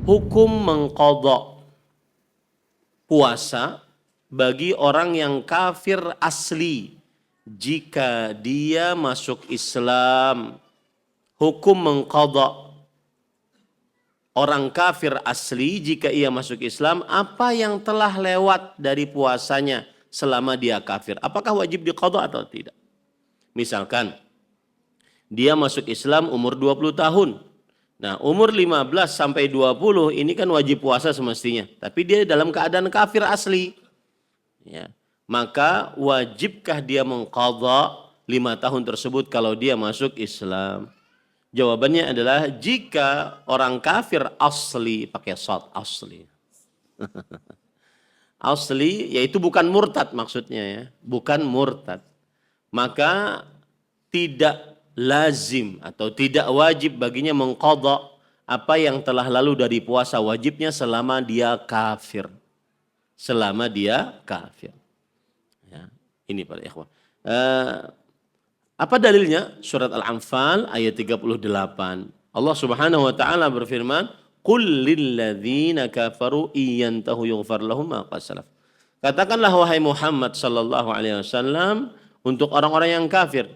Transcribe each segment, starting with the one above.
Hukum mengqadha puasa bagi orang yang kafir asli jika dia masuk Islam. Hukum mengqadha orang kafir asli jika ia masuk Islam, apa yang telah lewat dari puasanya selama dia kafir, apakah wajib diqadha atau tidak? Misalkan dia masuk Islam umur 20 tahun. Nah, umur 15 sampai 20 ini kan wajib puasa semestinya, tapi dia dalam keadaan kafir asli. Ya. Maka wajibkah dia mengqadha 5 tahun tersebut kalau dia masuk Islam? Jawabannya adalah jika orang kafir asli, pakai shad, asli. Asli yaitu bukan murtad maksudnya ya, bukan murtad. Maka tidak lazim atau tidak wajib baginya mengqadha apa yang telah lalu dari puasa wajibnya selama dia kafir. Selama dia kafir. Ya, ini para ikhwan. Apa dalilnya? Surat Al-Anfal ayat 38. Allah Subhanahu wa taala berfirman, "Qul lil ladzina kafaru iyantahu yughfar lahum ma qad salaf." Katakanlah wahai Muhammad sallallahu alaihi wasallam untuk orang-orang yang kafir,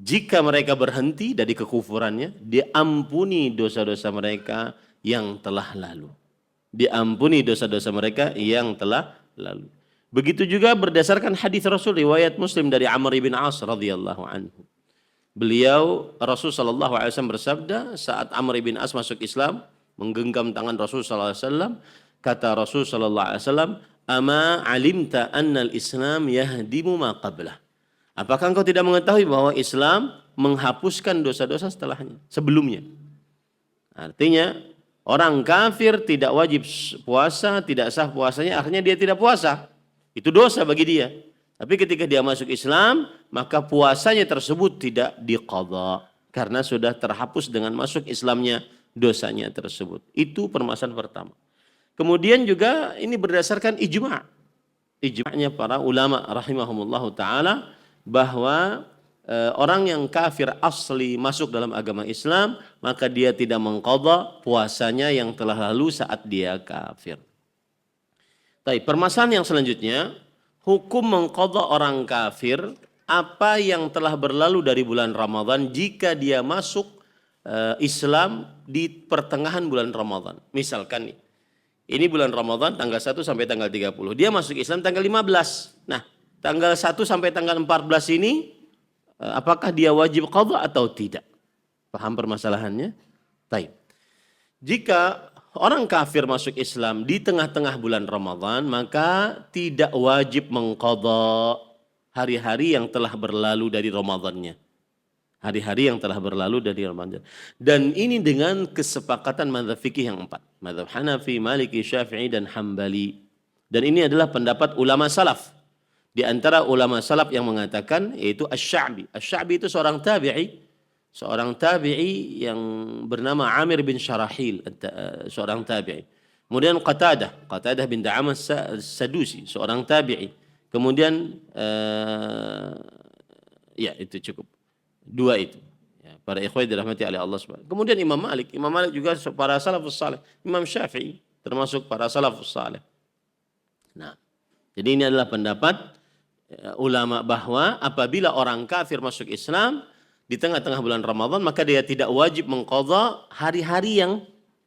jika mereka berhenti dari kekufurannya, diampuni dosa-dosa mereka yang telah lalu. Diampuni dosa-dosa mereka yang telah lalu. Begitu juga berdasarkan hadis Rasul riwayat Muslim dari Amr bin As radhiyallahu anhu. Beliau Rasul sallallahu alaihi wasallam bersabda saat Amr bin As masuk Islam, menggenggam tangan Rasul sallallahu alaihi wasallam, kata Rasul sallallahu alaihi wasallam, "Ama alimta annal Islam yahdimu ma qablah." Apakah engkau tidak mengetahui bahwa Islam menghapuskan dosa-dosa setelahnya, sebelumnya? Artinya orang kafir tidak wajib puasa, tidak sah puasanya, akhirnya dia tidak puasa. Itu dosa bagi dia. Tapi ketika dia masuk Islam, maka puasanya tersebut tidak diqadha karena sudah terhapus dengan masuk Islamnya dosanya tersebut. Itu permasalahan pertama. Kemudian juga ini berdasarkan ijma'. Ijma'nya para ulama rahimahumullahu taala bahwa orang yang kafir asli masuk dalam agama Islam, maka dia tidak mengqadha puasanya yang telah lalu saat dia kafir. Baik, permasalahan yang selanjutnya, hukum mengqadha orang kafir apa yang telah berlalu dari bulan Ramadan jika dia masuk Islam di pertengahan bulan Ramadan. Misalkan nih, ini bulan Ramadan tanggal 1 sampai tanggal 30. Dia masuk Islam tanggal 15. Nah, tanggal 1 sampai tanggal 14 ini apakah dia wajib qadha atau tidak? Paham permasalahannya? Baik. Jika orang kafir masuk Islam di tengah-tengah bulan Ramadan, maka tidak wajib mengqadha hari-hari yang telah berlalu dari Ramadannya. Hari-hari yang telah berlalu dari Ramadan. Dan ini dengan kesepakatan mazhab fikih yang 4. Mazhab Hanafi, Maliki, Syafi'i, dan Hambali. Dan ini adalah pendapat ulama salaf. Di antara ulama salaf yang mengatakan yaitu Asy-Sya'bi. Asy-Sya'bi itu seorang tabi'i. Seorang tabi'i yang bernama Amir bin Syarahil. Seorang tabi'i. Kemudian Qatadah bin Da'amah Sadusi. Seorang tabi'i. Kemudian ya itu cukup. Dua itu. Ya, para ikhwan dirahmati oleh Allah Subhanahu. Kemudian Imam Malik juga para salafus saleh. Imam Syafi'i termasuk para salafus saleh. Nah, jadi ini adalah pendapat ulama bahwa apabila orang kafir masuk Islam di tengah-tengah bulan Ramadan, maka dia tidak wajib mengqadha hari-hari yang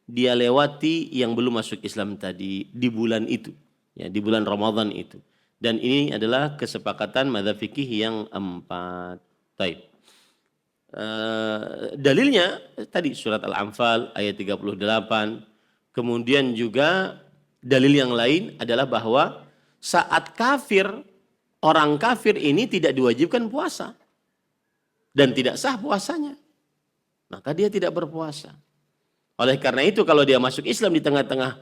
dia lewati yang belum masuk Islam tadi di bulan itu, ya, di bulan Ramadan itu. Dan ini adalah kesepakatan mazhab fikih yang 4. Baik. Dalilnya tadi surat Al-Anfal ayat 38. Kemudian juga dalil yang lain adalah bahwa saat kafir, orang kafir ini tidak diwajibkan puasa dan tidak sah puasanya, maka dia tidak berpuasa. Oleh karena itu kalau dia masuk Islam di tengah-tengah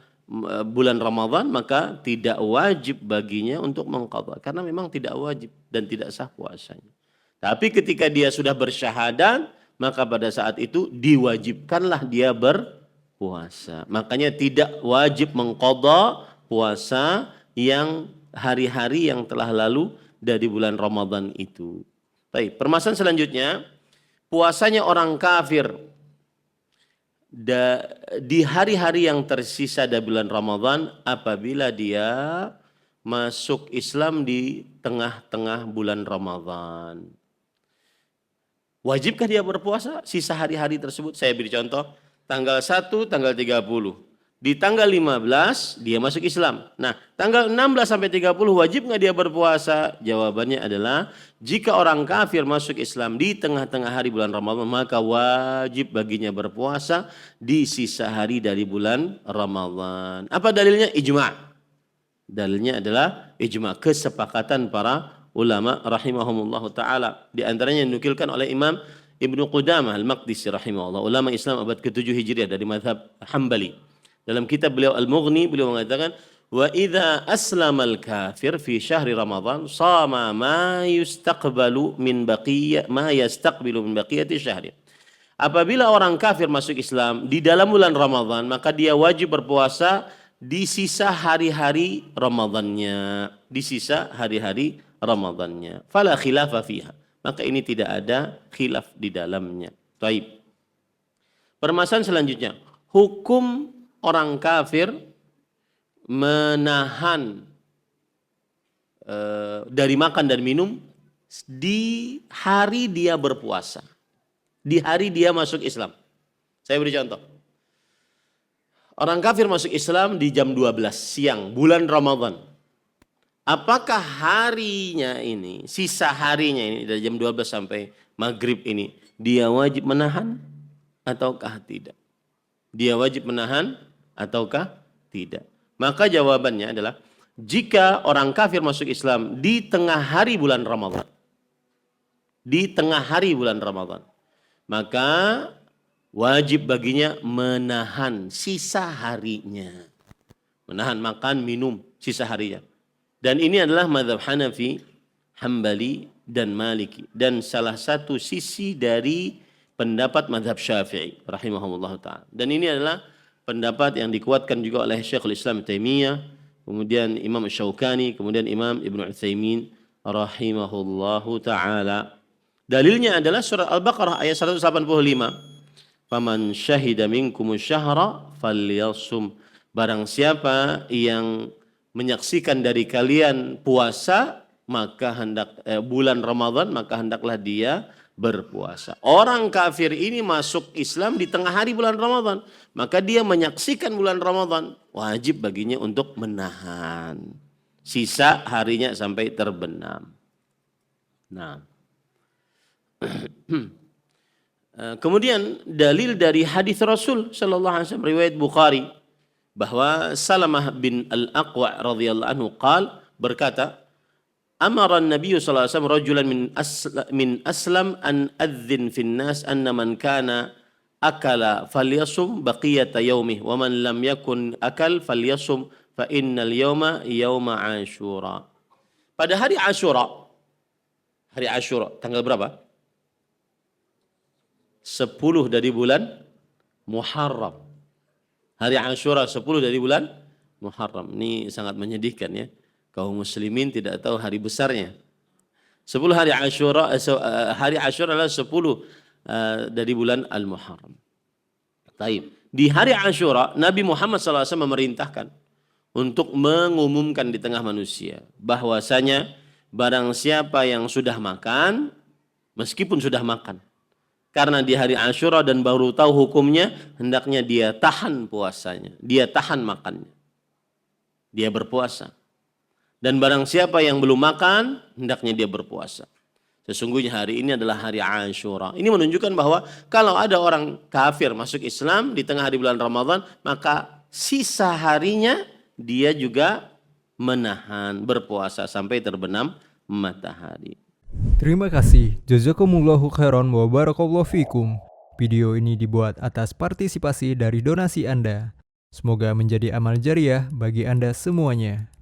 bulan Ramadan, maka tidak wajib baginya untuk mengqadha karena memang tidak wajib dan tidak sah puasanya. Tapi ketika dia sudah bersyahadat, maka pada saat itu diwajibkanlah dia berpuasa. Makanya tidak wajib mengqadha puasa yang hari-hari yang telah lalu dari bulan Ramadan itu. Baik, permasalahan selanjutnya, puasanya orang kafir di hari-hari yang tersisa dari bulan Ramadan apabila dia masuk Islam di tengah-tengah bulan Ramadan. Wajibkah dia berpuasa sisa hari-hari tersebut? Saya beri contoh, tanggal 1, tanggal 30. Di tanggal 15 dia masuk Islam. Nah, tanggal 16 sampai 30 wajib nggak dia berpuasa? Jawabannya adalah jika orang kafir masuk Islam di tengah-tengah hari bulan Ramadan, maka wajib baginya berpuasa di sisa hari dari bulan Ramadan. Apa dalilnya? Ijma'. Dalilnya adalah ijma', kesepakatan para ulama rahimahumullah ta'ala. Di antaranya dinukilkan oleh Imam Ibnu Qudamah Al-Maqdisi rahimahullah, ulama Islam abad ke-7 Hijriah dari mazhab Hambali. Dalam kitab beliau Al-Mughni beliau mengatakan wa idza aslama al-kafir fi syahri Ramadan sama ma yastaqbalu min baqiyati syahri. Apabila orang kafir masuk Islam di dalam bulan Ramadan, maka dia wajib berpuasa di sisa hari-hari Ramadannya, di sisa hari-hari Ramadannya. Fala khilafa fiha. Maka ini tidak ada khilaf di dalamnya. Baik. Permasalahan selanjutnya, hukum orang kafir menahan dari makan dan minum di hari dia berpuasa, di hari dia masuk Islam. Saya beri contoh. Orang kafir masuk Islam di jam 12 siang bulan Ramadan. Apakah harinya ini, sisa harinya ini dari jam 12 sampai maghrib ini, dia wajib menahan ataukah tidak? Dia wajib menahan ataukah tidak? Maka jawabannya adalah jika orang kafir masuk Islam di tengah hari bulan Ramadan, di tengah hari bulan Ramadan, maka wajib baginya menahan sisa harinya. Menahan makan, minum sisa harinya. Dan ini adalah mazhab Hanafi, Hambali, dan Maliki. Dan salah satu sisi dari pendapat mazhab Syafi'i rahimahullah ta'ala. Dan ini adalah pendapat yang dikuatkan juga oleh Syekhul Islam Taimiyah, kemudian Imam Syaukani, kemudian Imam Ibnu Utsaimin rahimahullah ta'ala. Dalilnya adalah surah Al-Baqarah ayat 185. Faman syahida minkumus syahra falyasum. Barang siapa yang menyaksikan dari kalian puasa, maka bulan Ramadan, maka hendaklah dia berpuasa. Orang kafir ini masuk Islam di tengah hari bulan Ramadan, maka dia menyaksikan bulan Ramadan, wajib baginya untuk menahan sisa harinya sampai terbenam. Nah, kemudian dalil dari hadis Rasul sallallahu alaihi wasallam riwayat Bukhari bahwa Salamah bin Al-Aqwa radhiyallahu anhu berkata, amara an-nabiy sallallahu alaihi wasallam rajulan min aslam an adzin fin nas anna man kana akala falyasum baqiyata yaumih wa man lam yakun akal falyasum fa innal yawma yauma Asyura. Pada hari Asyura tanggal berapa? 10 dari bulan Muharram. Hari Asyura 10 dari bulan Muharram. Ini sangat menyedihkan ya. Kaum muslimin tidak tahu hari besarnya. 10 hari Asyura, hari Asyura adalah 10 dari bulan Al-Muharram. Taib. Di hari Asyura Nabi Muhammad SAW memerintahkan untuk mengumumkan di tengah manusia bahwasanya barang siapa yang sudah makan, meskipun sudah makan, karena di hari Asyura dan baru tahu hukumnya, hendaknya dia tahan puasanya, dia tahan makannya, dia berpuasa. Dan barang siapa yang belum makan, hendaknya dia berpuasa. Sesungguhnya hari ini adalah hari Asyura. Ini menunjukkan bahwa kalau ada orang kafir masuk Islam di tengah hari bulan Ramadan, maka sisa harinya dia juga menahan berpuasa sampai terbenam matahari. Terima kasih. Jazakumullahu khairan wa barakallahu fikum. Video ini dibuat atas partisipasi dari donasi Anda. Semoga menjadi amal jariah bagi Anda semuanya.